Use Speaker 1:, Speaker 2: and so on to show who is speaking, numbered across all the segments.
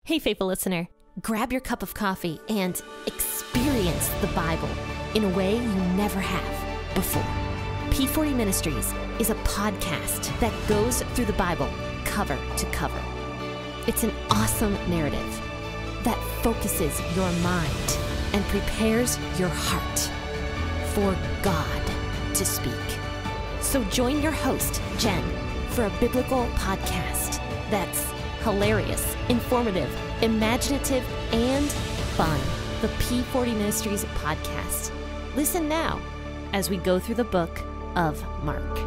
Speaker 1: Hey, faithful listener, grab your cup of coffee and experience the Bible in a way you never have before. P40 Ministries is a podcast that goes through the Bible cover to cover. It's an awesome narrative that focuses your mind and prepares your heart for God to speak. So join your host, Jenn, for a biblical podcast that's hilarious, informative, imaginative, and fun. The P40 Ministries podcast. Listen now as we go through the book of Mark.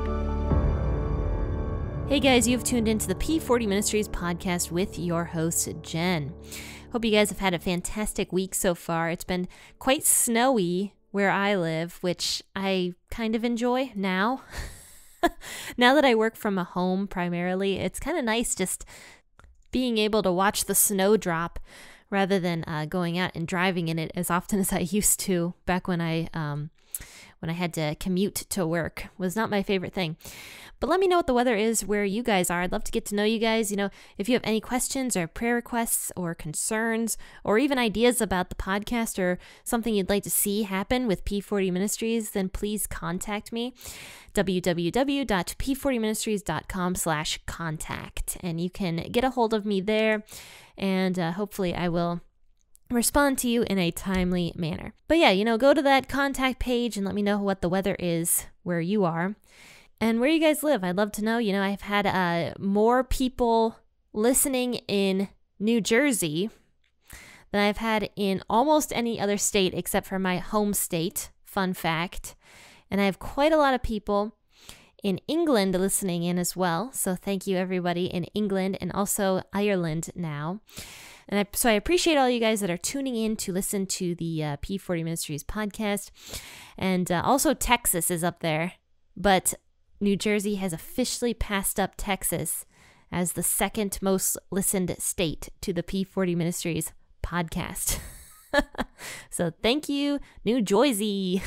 Speaker 1: Hey guys, you've tuned into the P40 Ministries podcast with your host, Jenn. Hope you guys have had a fantastic week so far. It's been quite snowy where I live, which I kind of enjoy now. Now that I work from a home primarily, it's kind of nice just being able to watch the snow drop rather than going out and driving in it as often as I used to back when I had to commute to work. Was not my favorite thing. But let me know what the weather is where you guys are. I'd love to get to know you guys. You know, if you have any questions or prayer requests or concerns or even ideas about the podcast or something you'd like to see happen with P40 Ministries, then please contact me. www.p40ministries.com/contact. And you can get a hold of me there, and hopefully I will respond to you in a timely manner. But yeah, go to that contact page and let me know what the weather is where you are and where you guys live. I'd love to know. I've had more people listening in New Jersey than I've had in almost any other state except for my home state. Fun fact. And I have quite a lot of people in England listening in as well. So thank you everybody in England and also Ireland now. And I appreciate all you guys that are tuning in to listen to the P40 Ministries podcast. And also Texas is up there. But New Jersey has officially passed up Texas as the second most listened state to the P40 Ministries podcast. So thank you, New Jersey.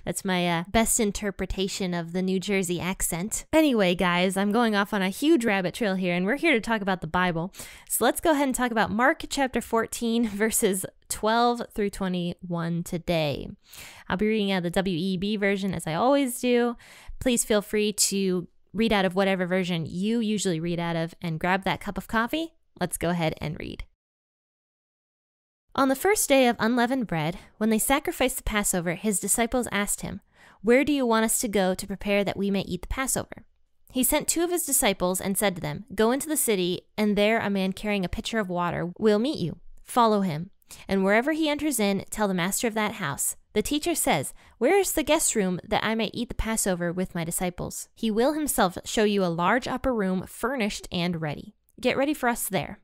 Speaker 1: That's my best interpretation of the New Jersey accent. Anyway, guys, I'm going off on a huge rabbit trail here, and we're here to talk about the Bible. So let's go ahead and talk about Mark chapter 14, verses 12 through 21 today. I'll be reading out the WEB version as I always do. Please feel free to read out of whatever version you usually read out of and grab that cup of coffee. Let's go ahead and read. On the first day of unleavened bread, when they sacrificed the Passover, his disciples asked him, "Where do you want us to go to prepare that we may eat the Passover?" He sent two of his disciples and said to them, "Go into the city, and there a man carrying a pitcher of water will meet you. Follow him. And wherever he enters in, tell the master of that house, 'The teacher says, where is the guest room that I may eat the Passover with my disciples?' He will himself show you a large upper room furnished and ready. Get ready for us there."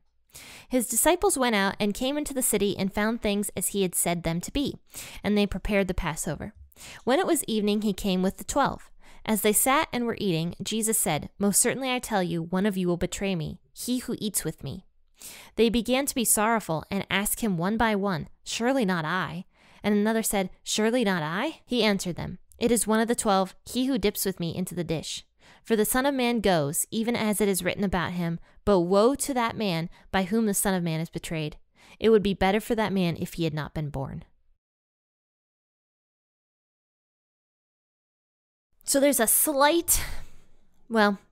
Speaker 1: His disciples went out and came into the city and found things as he had said them to be, and they prepared the Passover. When it was evening, he came with the 12. As they sat and were eating, Jesus said, "Most certainly I tell you, one of you will betray me, he who eats with me." They began to be sorrowful and asked him one by one, "Surely not I?" And another said, "Surely not I?" He answered them, "It is one of the 12, he who dips with me into the dish. For the Son of Man goes, even as it is written about him, but woe to that man by whom the Son of Man is betrayed. It would be better for that man if he had not been born." So there's a slight,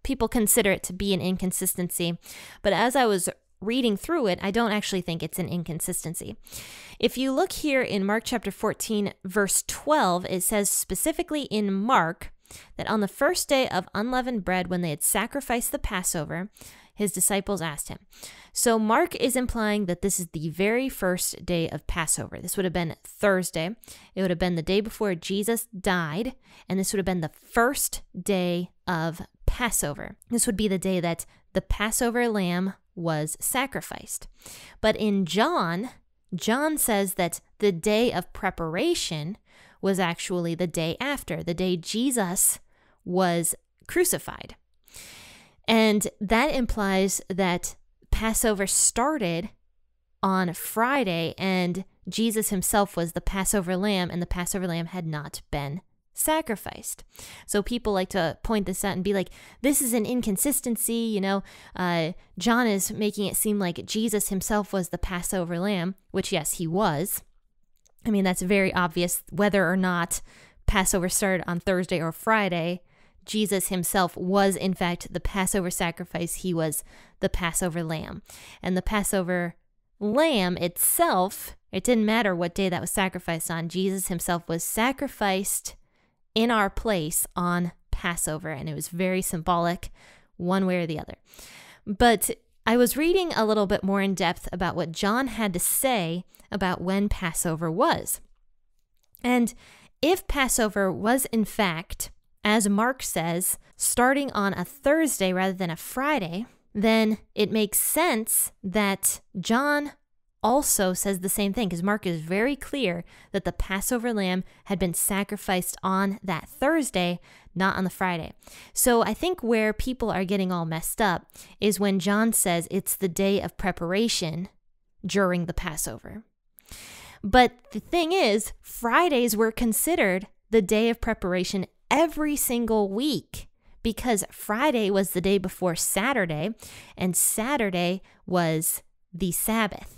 Speaker 1: people consider it to be an inconsistency, but as I was reading through it, I don't actually think it's an inconsistency. If you look here in Mark chapter 14, verse 12, it says specifically in Mark that on the first day of unleavened bread, when they had sacrificed the Passover, his disciples asked him. So Mark is implying that this is the very first day of Passover. This would have been Thursday. It would have been the day before Jesus died, and this would have been the first day of Passover. This would be the day that the Passover lamb was sacrificed. But in John says that the day of preparation was actually the day after, the day Jesus was crucified. And that implies that Passover started on Friday and Jesus himself was the Passover lamb and the Passover lamb had not been sacrificed. So people like to point this out and be like, this is an inconsistency. John is making it seem like Jesus himself was the Passover lamb, which yes, he was. I mean, that's very obvious. Whether or not Passover started on Thursday or Friday, Jesus himself was in fact the Passover sacrifice. He was the Passover lamb. And the Passover lamb itself, it didn't matter what day that was sacrificed on. Jesus himself was sacrificed in our place on Passover, and it was very symbolic one way or the other. But I was reading a little bit more in depth about what John had to say about when Passover was. And if Passover was in fact, as Mark says, starting on a Thursday rather than a Friday, then it makes sense that John also says the same thing, because Mark is very clear that the Passover lamb had been sacrificed on that Thursday, not on the Friday. So I think where people are getting all messed up is when John says it's the day of preparation during the Passover. But the thing is, Fridays were considered the day of preparation every single week, because Friday was the day before Saturday, and Saturday was the Sabbath.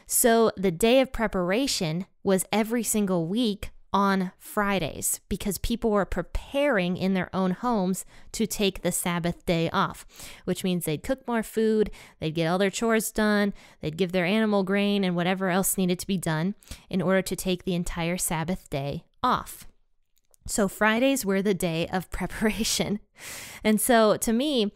Speaker 1: So the day of preparation was every single week on Fridays, because people were preparing in their own homes to take the Sabbath day off, which means they'd cook more food, they'd get all their chores done, they'd give their animal grain and whatever else needed to be done in order to take the entire Sabbath day off. So Fridays were the day of preparation. And so to me,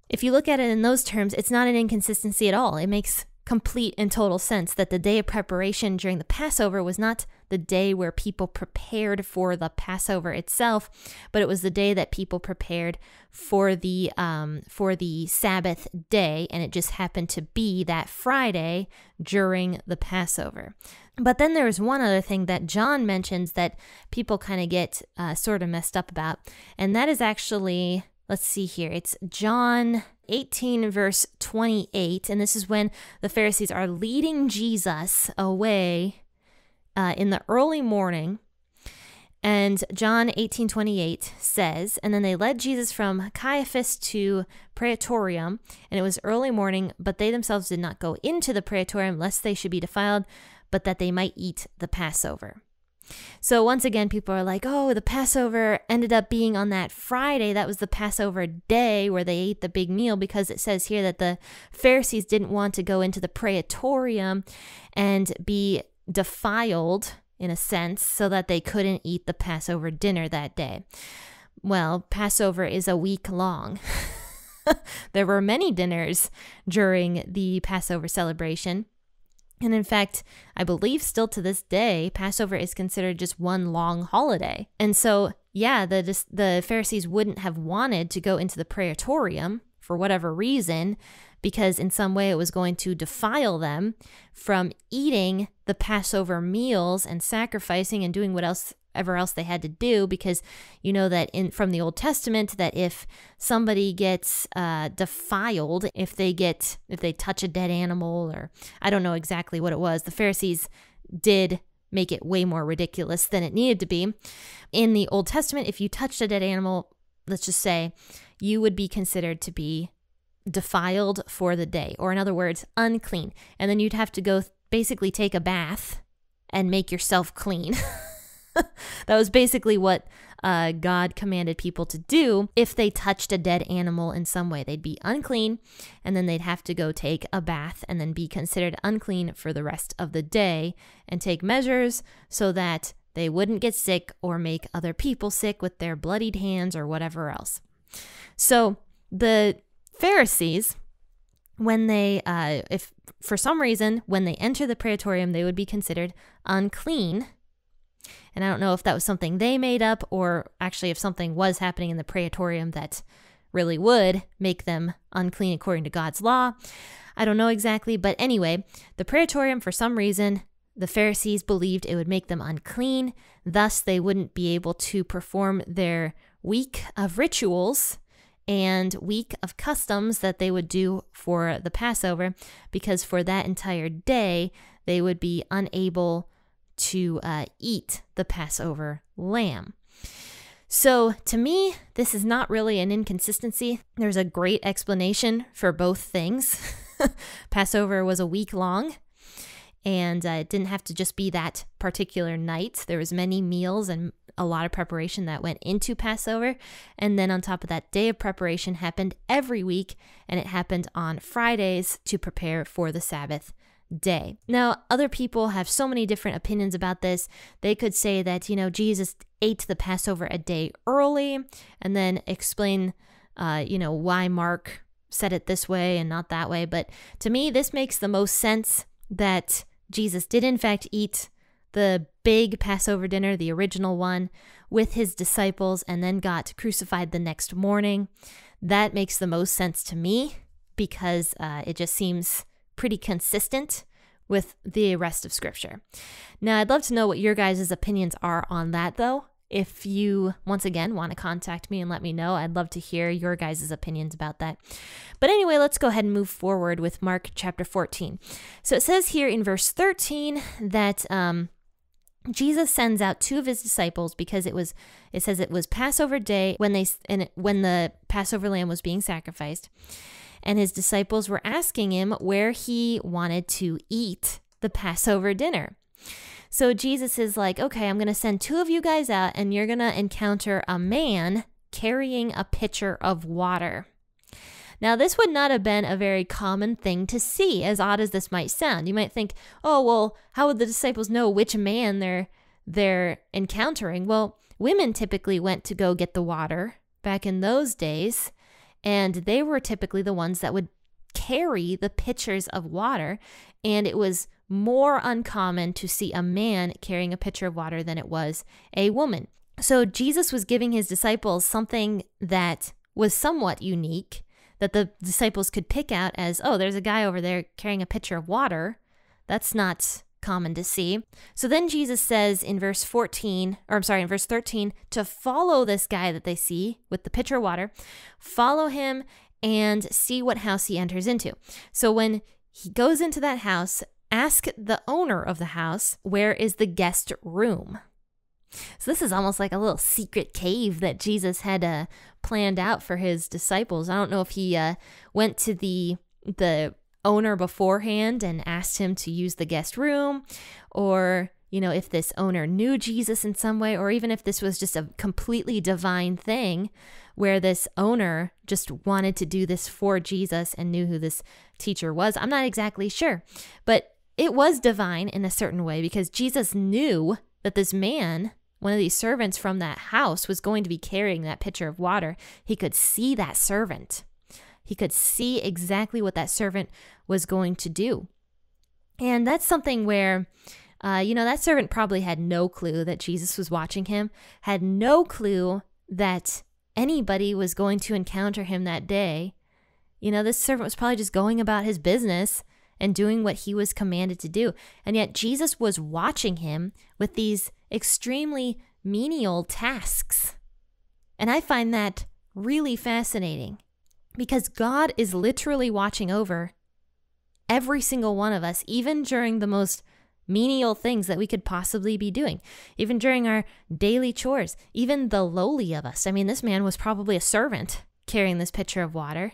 Speaker 1: if you look at it in those terms, it's not an inconsistency at all. It makes complete and total sense that the day of preparation during the Passover was not the day where people prepared for the Passover itself, but it was the day that people prepared for the Sabbath day, and it just happened to be that Friday during the Passover. But then there's one other thing that John mentions that people kind of get sort of messed up about, and that is actually, let's see here, it's John 18 verse 28, and this is when the Pharisees are leading Jesus away in the early morning. And John 18:28 says, and then they led Jesus from Caiaphas to Praetorium, and it was early morning, but they themselves did not go into the Praetorium lest they should be defiled, but that they might eat the Passover. So once again, people are like, oh, the Passover ended up being on that Friday. That was the Passover day where they ate the big meal, because it says here that the Pharisees didn't want to go into the Praetorium and be defiled, in a sense, so that they couldn't eat the Passover dinner that day. Well, Passover is a week long. There were many dinners during the Passover celebration. And in fact, I believe still to this day, Passover is considered just one long holiday. And so, yeah, the Pharisees wouldn't have wanted to go into the Praetorium for whatever reason, because in some way it was going to defile them from eating the Passover meals and sacrificing and doing whatever else they had to do, because you know that from the Old Testament that if somebody gets defiled, if they touch a dead animal, or I don't know exactly what it was, the Pharisees did make it way more ridiculous than it needed to be. In the Old Testament, if you touched a dead animal, let's just say, you would be considered to be defiled for the day, or in other words, unclean. And then you'd have to go basically take a bath and make yourself clean. That was basically what God commanded people to do. If they touched a dead animal in some way, they'd be unclean, and then they'd have to go take a bath and then be considered unclean for the rest of the day and take measures so that they wouldn't get sick or make other people sick with their bloodied hands or whatever else. So the Pharisees, when they, if for some reason, when they enter the Praetorium, they would be considered unclean. And I don't know if that was something they made up, or actually if something was happening in the Praetorium that really would make them unclean according to God's law. I don't know exactly, but anyway, the Praetorium, for some reason, the Pharisees believed it would make them unclean. Thus, they wouldn't be able to perform their week of rituals and week of customs that they would do for the Passover, because for that entire day, they would be unable to eat the Passover lamb. So to me, this is not really an inconsistency. There's a great explanation for both things. Passover was a week long, and it didn't have to just be that particular night. There was many meals and a lot of preparation that went into Passover. And then on top of that, day of preparation happened every week, and it happened on Fridays to prepare for the Sabbath day. Now, other people have so many different opinions about this. They could say that, Jesus ate the Passover a day early, and then explain, why Mark said it this way and not that way. But to me, this makes the most sense that Jesus did in fact eat the big Passover dinner, the original one, with his disciples, and then got crucified the next morning. That makes the most sense to me because it just seems pretty consistent with the rest of Scripture. Now, I'd love to know what your guys' opinions are on that, though. If you, once again, want to contact me and let me know, I'd love to hear your guys' opinions about that. But anyway, let's go ahead and move forward with Mark chapter 14. So it says here in verse 13 that Jesus sends out two of his disciples because it says it was Passover day when the Passover lamb was being sacrificed. And his disciples were asking him where he wanted to eat the Passover dinner. So Jesus is like, okay, I'm going to send two of you guys out, and you're going to encounter a man carrying a pitcher of water. Now, this would not have been a very common thing to see, as odd as this might sound. You might think, oh, well, how would the disciples know which man they're encountering? Well, women typically went to go get the water back in those days, and they were typically the ones that would carry the pitchers of water, and it was more uncommon to see a man carrying a pitcher of water than it was a woman. So Jesus was giving his disciples something that was somewhat unique, that the disciples could pick out as, oh, there's a guy over there carrying a pitcher of water. That's not common to see. So then Jesus says in verse 13, to follow this guy that they see with the pitcher of water, follow him and see what house he enters into. So when he goes into that house, ask the owner of the house, where is the guest room? So this is almost like a little secret cave that Jesus had planned out for his disciples. I don't know if he went to the owner beforehand and asked him to use the guest room, or if this owner knew Jesus in some way, or even if this was just a completely divine thing where this owner just wanted to do this for Jesus and knew who this teacher was. I'm not exactly sure, but it was divine in a certain way because Jesus knew that this man, one of these servants from that house, was going to be carrying that pitcher of water. He could see that servant. He could see exactly what that servant was going to do. And that's something where, that servant probably had no clue that Jesus was watching him, had no clue that anybody was going to encounter him that day. This servant was probably just going about his business and doing what he was commanded to do. And yet Jesus was watching him with these extremely menial tasks. And I find that really fascinating because God is literally watching over every single one of us, even during the most menial things that we could possibly be doing, even during our daily chores, even the lowly of us. I mean, this man was probably a servant carrying this pitcher of water.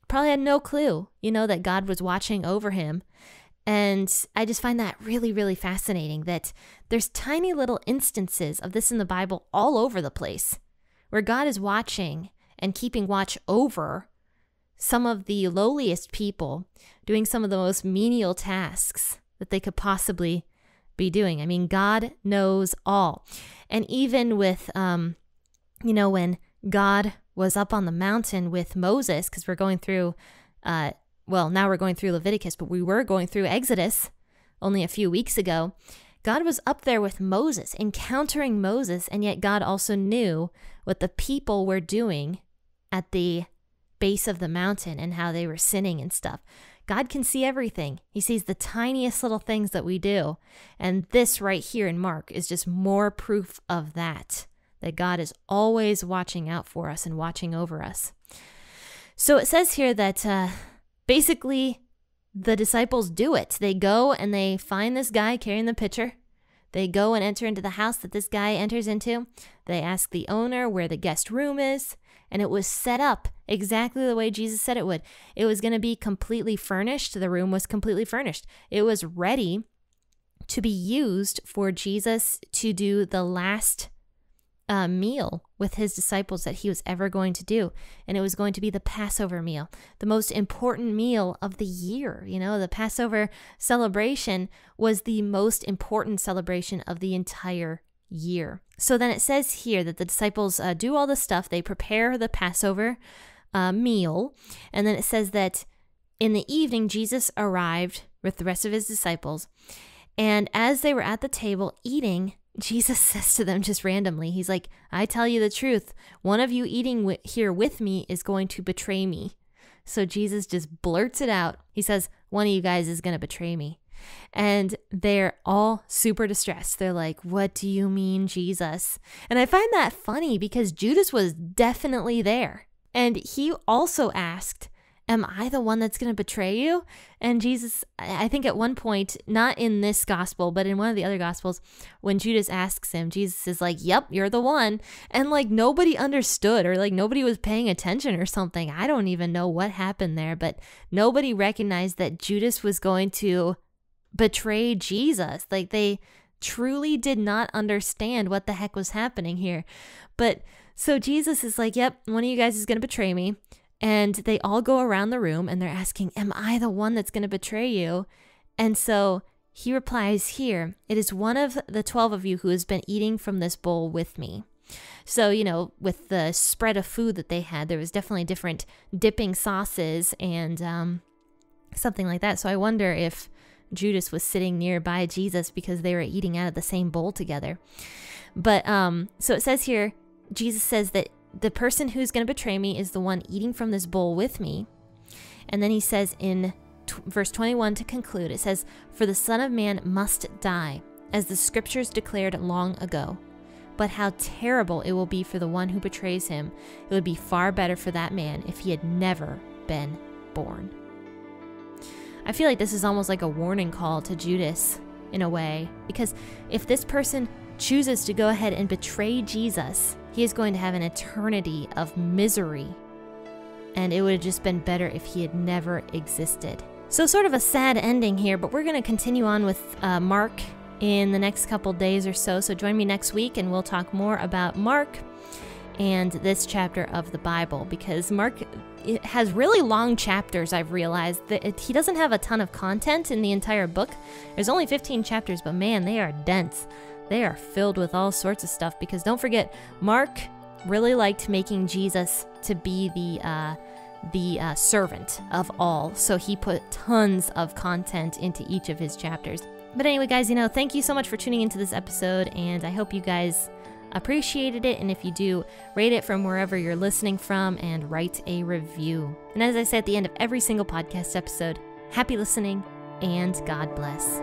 Speaker 1: Probably had no clue, that God was watching over him. And I just find that really, really fascinating that there's tiny little instances of this in the Bible all over the place where God is watching and keeping watch over some of the lowliest people doing some of the most menial tasks that they could possibly be doing. I mean, God knows all. And even with, when God was up on the mountain with Moses, because we're going through, now we're going through Leviticus, but we were going through Exodus only a few weeks ago. God was up there with Moses, encountering Moses, and yet God also knew what the people were doing at the base of the mountain and how they were sinning and stuff. God can see everything. He sees the tiniest little things that we do. And this right here in Mark is just more proof of that God is always watching out for us and watching over us. So it says here that basically the disciples do it. They go and they find this guy carrying the pitcher. They go and enter into the house that this guy enters into. They ask the owner where the guest room is, and it was set up exactly the way Jesus said it would. It was going to be completely furnished. The room was completely furnished. It was ready to be used for Jesus to do the last meal with his disciples that he was ever going to do. And it was going to be the Passover meal, the most important meal of the year. You know, the Passover celebration was the most important celebration of the entire year. So then it says here that the disciples do all the stuff. They prepare the Passover meal. And then it says that in the evening, Jesus arrived with the rest of his disciples. And as they were at the table eating, Jesus says to them just randomly, he's like, I tell you the truth, one of you eating here with me is going to betray me. So Jesus just blurts it out. He says, one of you guys is going to betray me. And they're all super distressed. They're like, what do you mean, Jesus? And I find that funny because Judas was definitely there. And he also asked, am I the one that's going to betray you? And Jesus, I think at one point, not in this gospel, but in one of the other gospels, when Judas asks him, Jesus is like, yep, you're the one. And like nobody understood, or like nobody was paying attention or something. I don't even know what happened there, but nobody recognized that Judas was going to betray Jesus. Like they truly did not understand what the heck was happening here. But so Jesus is like, yep, one of you guys is going to betray me. And they all go around the room and they're asking, am I the one that's going to betray you? And so he replies here, it is one of the 12 of you who has been eating from this bowl with me. So, you know, with the spread of food that they had, there was definitely different dipping sauces and something like that. So I wonder if Judas was sitting nearby Jesus because they were eating out of the same bowl together. But so it says here, Jesus says that the person who's going to betray me is the one eating from this bowl with me. And then he says in verse 21 to conclude, it says, for the Son of Man must die, as the scriptures declared long ago. But how terrible it will be for the one who betrays him. It would be far better for that man if he had never been born. I feel like this is almost like a warning call to Judas in a way, because if this person chooses to go ahead and betray Jesus, he is going to have an eternity of misery, and it would have just been better if he had never existed. So sort of a sad ending here, but we're going to continue on with Mark in the next couple days or so. So join me next week and we'll talk more about Mark and this chapter of the Bible, because Mark, it has really long chapters. I've realized that he doesn't have a ton of content in the entire book. There's only 15 chapters, but man, they are dense. They are filled with all sorts of stuff, because don't forget, Mark really liked making Jesus to be the servant of all. So he put tons of content into each of his chapters. But anyway, guys, thank you so much for tuning into this episode, and I hope you guys appreciated it. And if you do, rate it from wherever you're listening from and write a review. And as I say at the end of every single podcast episode, happy listening and God bless.